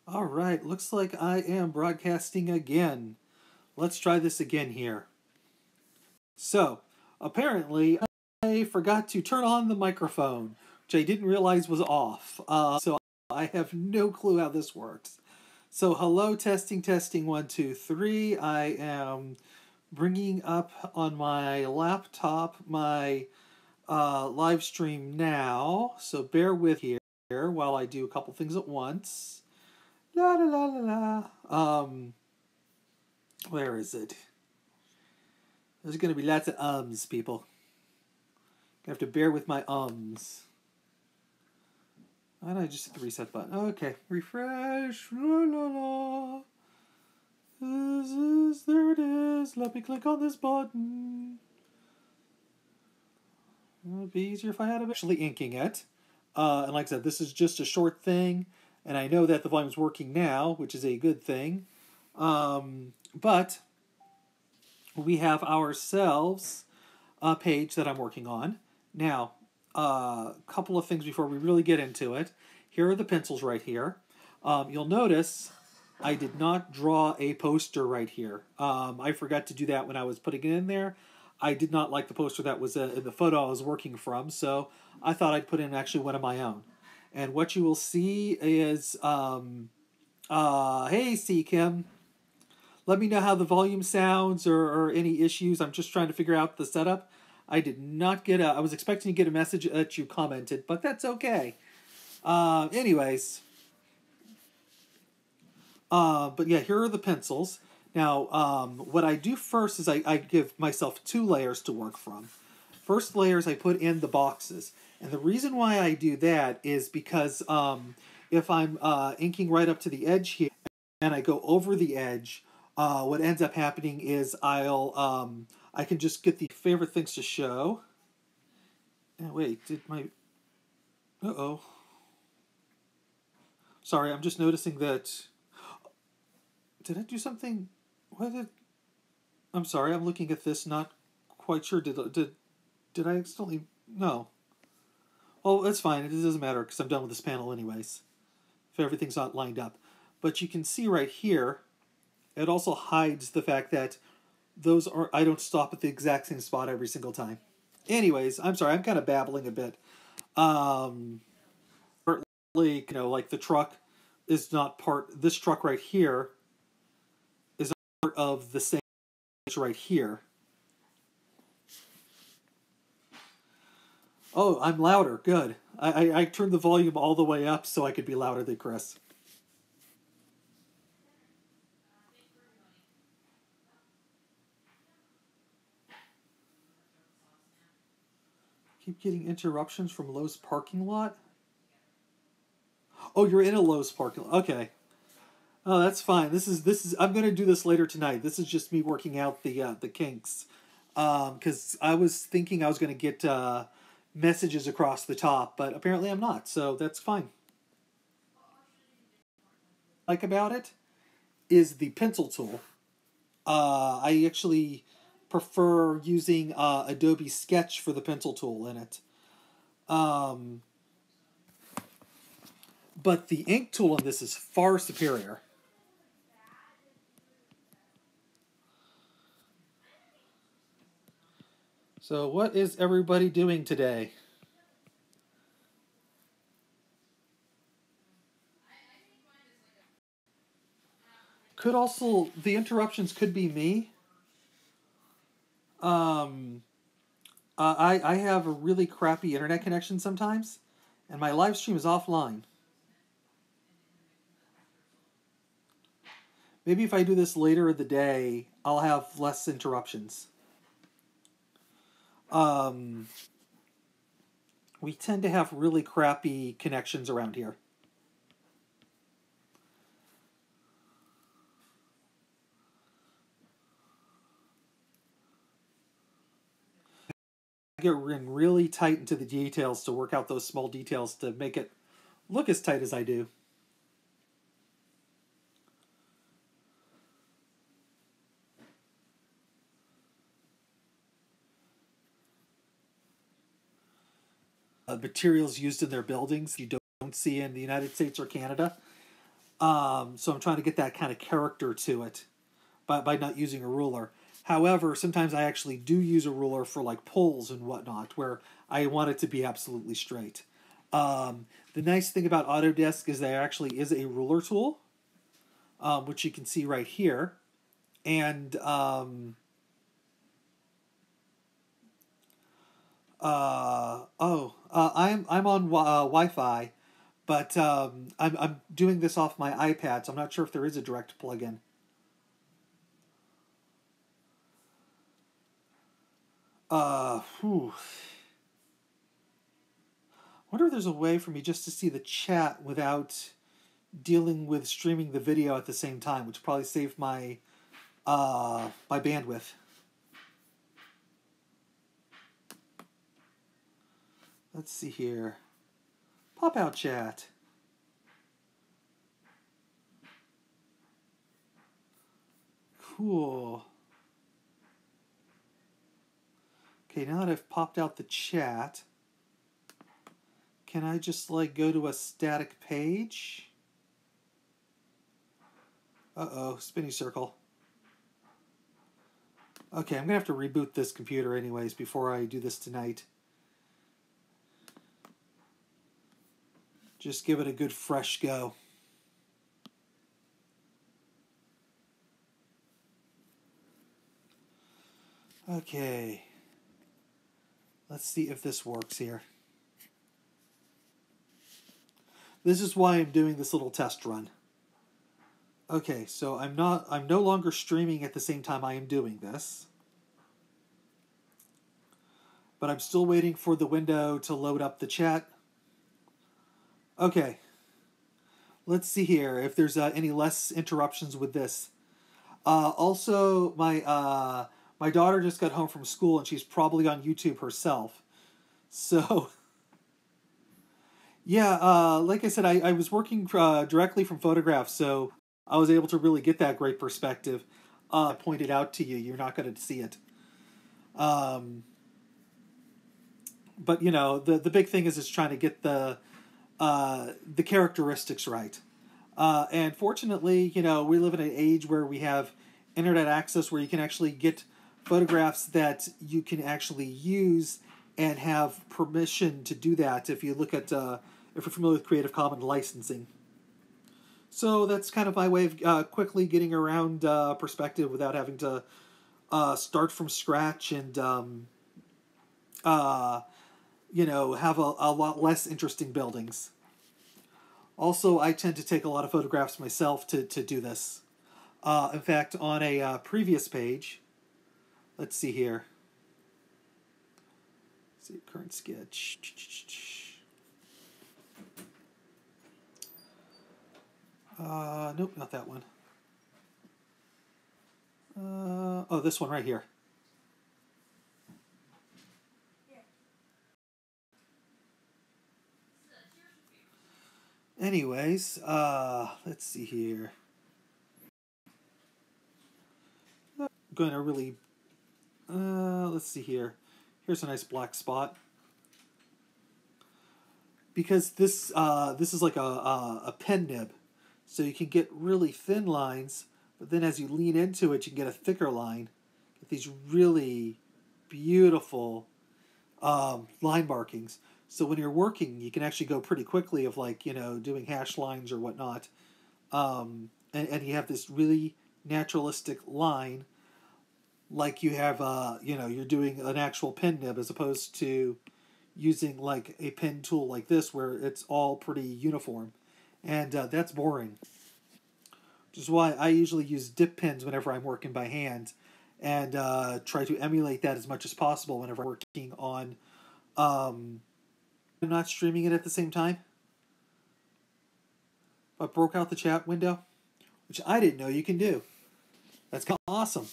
All right, looks like I am broadcasting again. Let's try this again here. So, apparently, I forgot to turn on the microphone, which I didn't realize was off. So I have no clue how this works. So, hello, testing, testing, 1, 2, 3. I am bringing up on my laptop my live stream now. So, bear with here while I do a couple things at once. La la la la la. Where is it? There's going to be lots of people. Gonna have to bear with my ums. And I just hit the reset button. Okay, refresh. La la la. There it is. Let me click on this button. It would be easier if I had actually inking it. And like I said, this is just a short thing, and I know that the volume's working now, which is a good thing. But we have ourselves a page that I'm working on. Now, a couple of things before we really get into it. Here are the pencils right here. You'll notice I did not draw a poster right here. I forgot to do that when I was putting it in there. I did not like the poster that was in the photo I was working from, so I thought I'd put in actually one of my own. And what you will see is, hey, C. Kim. Let me know how the volume sounds or any issues. I'm just trying to figure out the setup. I did not get I was expecting to get a message that you commented, but that's okay. Anyways. But yeah, here are the pencils. Now, what I do first is I give myself 2 layers to work from. First layers I put in the boxes. And the reason why I do that is because if I'm inking right up to the edge here and I go over the edge, what ends up happening is I can just get the favorite things to show. And wait, did my... Uh-oh. Sorry, I'm just noticing that... Did I do something? What did... I'm sorry, I'm looking at this, not quite sure. Did I accidentally... No. Well, that's fine. It doesn't matter because I'm done with this panel anyways. If everything's not lined up. But you can see right here, it also hides the fact that those are... I don't stop at the exact same spot every single time. Anyways, I'm sorry. I'm kind of babbling a bit. Partly, like the truck is not part... This truck right here is part of the same right here. Oh, I'm louder. Good. I turned the volume all the way up so I could be louder than Chris. Keep getting interruptions from Lowe's parking lot? Oh, you're in a Lowe's parking lot. Okay. Oh, that's fine. This is I'm going to do this later tonight. This is just me working out the kinks. Cuz I was thinking I was going to get messages across the top, but apparently I'm not. So that's fine. Like about it is the pencil tool. I actually prefer using Adobe Sketch for the pencil tool in it. But the ink tool in this is far superior. So what is everybody doing today? Could also, the interruptions could be me. I have a really crappy internet connection sometimes, and my live stream is offline. Maybe if I do this later in the day, I'll have less interruptions. We tend to have really crappy connections around here. I get really tight into the details to work out those small details to make it look as tight as I do. Materials used in their buildings you don't see in the United States or Canada. So I'm trying to get that kind of character to it by not using a ruler. However, sometimes I actually do use a ruler for like pulls and whatnot, where I want it to be absolutely straight. The nice thing about Autodesk is there actually is a ruler tool, which you can see right here. And I'm on Wi-Fi, but I'm doing this off my iPad, so I'm not sure if there is a direct plugin. Whew. I wonder if there's a way for me just to see the chat without dealing with streaming the video at the same time, which would probably save my bandwidth. Let's see here. Pop out chat. Cool. Okay, now that I've popped out the chat, can I just like go to a static page? Uh-oh, spinny circle. Okay, I'm gonna have to reboot this computer anyways before I do this tonight. Just give it a good fresh go. Okay. Let's see if this works here. This is why I'm doing this little test run. Okay, so I'm no longer streaming at the same time I am doing this. But I'm still waiting for the window to load up the chat. Okay. Let's see here if there's any less interruptions with this. Also, my daughter just got home from school and she's probably on YouTube herself. So, yeah, like I said, I was working directly from photographs, so I was able to really get that great perspective. I pointed out to you, you're not going to see it. But, you know, the big thing is trying to get the characteristics right. And fortunately, you know, we live in an age where we have internet access where you can actually get photographs that you can actually use and have permission to do that if you look at, if you're familiar with Creative Commons licensing. So that's kind of my way of quickly getting around perspective without having to start from scratch and, you know, have a lot less interesting buildings. Also, I tend to take a lot of photographs myself to do this. In fact, on a previous page, let's see here. Let's see, current sketch. Nope, not that one. Oh, this one right here. Anyways, let's see here. I'm going to really, let's see here. Here's a nice black spot. Because this is like a pen nib, so you can get really thin lines, but then as you lean into it, you can get a thicker line. Get these really beautiful line markings. So when you're working, you can actually go pretty quickly of like, you know, doing hash lines or whatnot. And you have this really naturalistic line like you have, you know, you're doing an actual pen nib as opposed to using like a pen tool like this where it's all pretty uniform. And that's boring. Which is why I usually use dip pens whenever I'm working by hand and try to emulate that as much as possible whenever I'm working on I'm not streaming it at the same time. But broke out the chat window, which I didn't know you can do. That's awesome.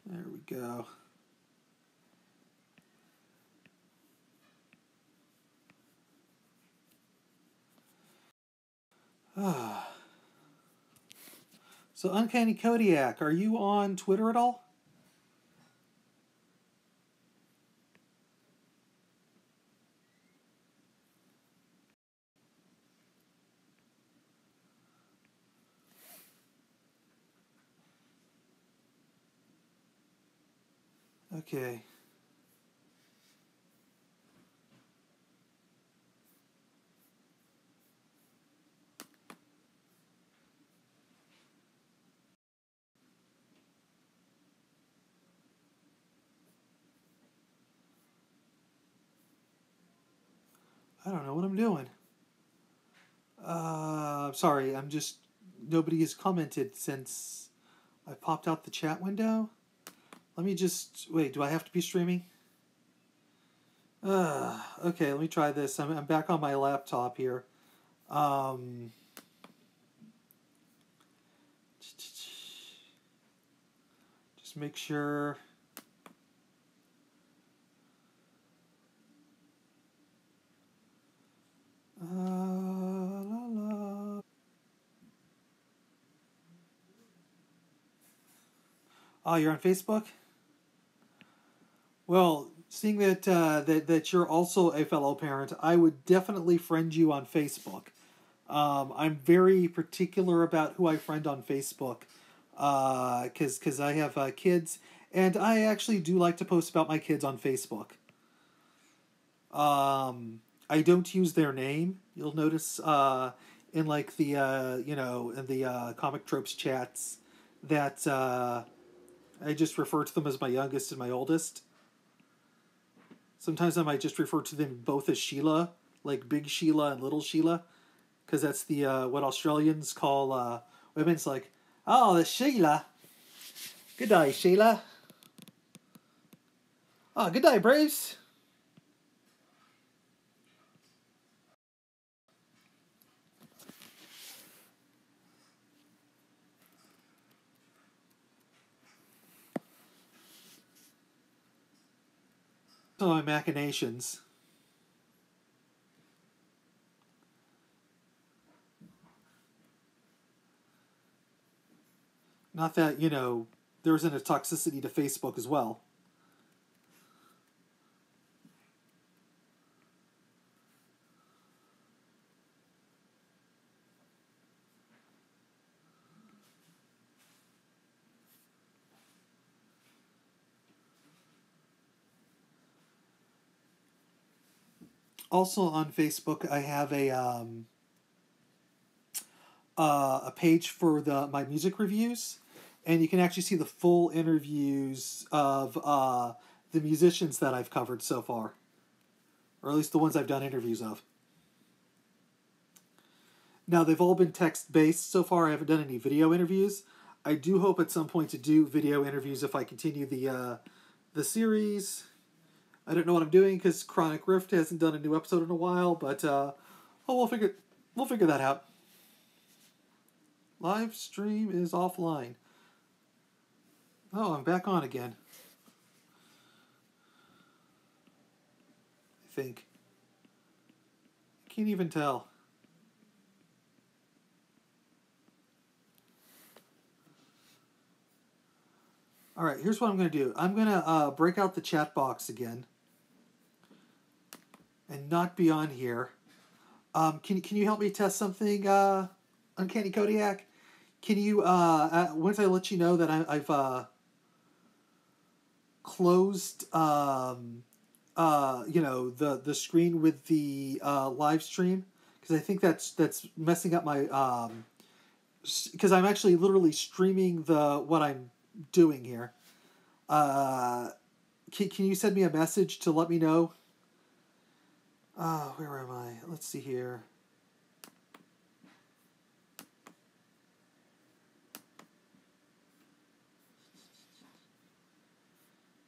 There we go. So Uncanny Kodiak, are you on Twitter at all? Okay. I don't know what I'm doing. Sorry, nobody has commented since I popped out the chat window. Let me just, wait, do I have to be streaming? Okay, let me try this. I'm back on my laptop here. Just make sure. La, la. Oh, you're on Facebook? Well, seeing that you're also a fellow parent, I would definitely friend you on Facebook. I'm very particular about who I friend on Facebook, because I have kids, and I actually do like to post about my kids on Facebook. I don't use their name. You'll notice in like the in the comic tropes chats that I just refer to them as my youngest and my oldest. Sometimes I might just refer to them both as Sheila, like Big Sheila and Little Sheila, because that's the what Australians call women's like, oh, the Sheila. Good day, Sheila. Oh, good day, Braves. Some of my machinations. Not that, there isn't a toxicity to Facebook as well. Also on Facebook, I have a page for my music reviews, and you can actually see the full interviews of the musicians that I've covered so far, or at least the ones I've done interviews of. Now they've all been text based so far. I haven't done any video interviews. I do hope at some point to do video interviews if I continue the series. I don't know what I'm doing because Chronic Rift hasn't done a new episode in a while, but we'll figure that out. Live stream is offline. Oh, I'm back on again. I think. I can't even tell. All right, here's what I'm going to do. I'm going to break out the chat box again and not be on here. Can you help me test something, Uncanny Kodiak? Can you, once I let you know that I've closed, the screen with the live stream? Because I think that's messing up my, because I'm actually literally streaming what I'm doing here. Can you send me a message to let me know? Where am I? Let's see here.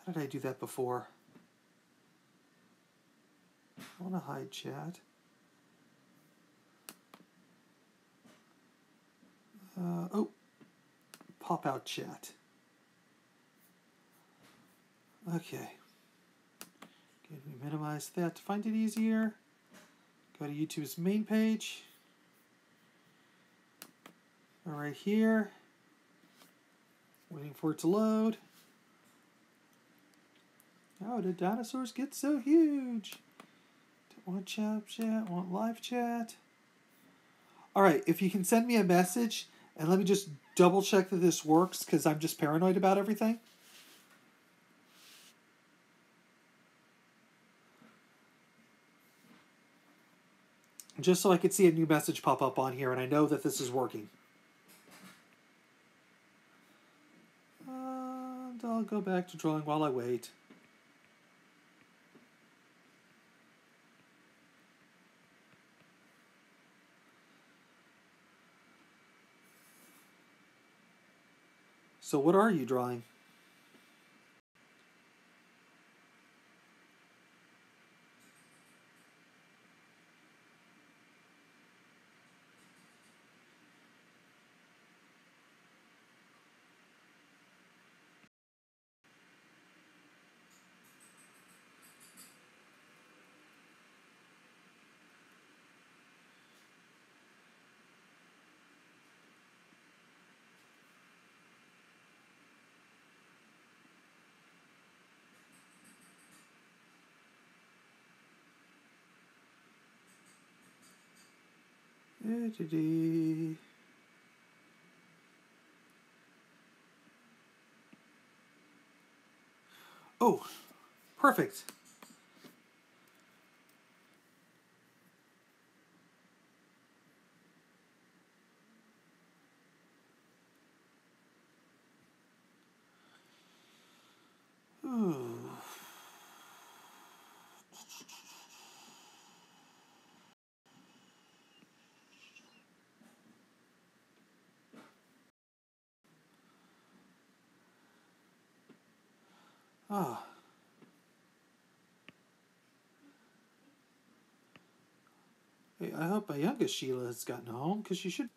How did I do that before? I want to hide chat. Pop out chat. Okay. Can we minimize that to find it easier? Go to YouTube's main page. Right here. Waiting for it to load. How did dinosaurs get so huge? Don't want chat, want live chat. Alright, if you can send me a message, and let me just double check that this works, because I'm just paranoid about everything. just so I could see a new message pop up on here and I know that this is working. And I'll go back to drawing while I wait. So what are you drawing? Oh, perfect. Ooh. Ah. Hey, I hope my youngest Sheila has gotten home, because she should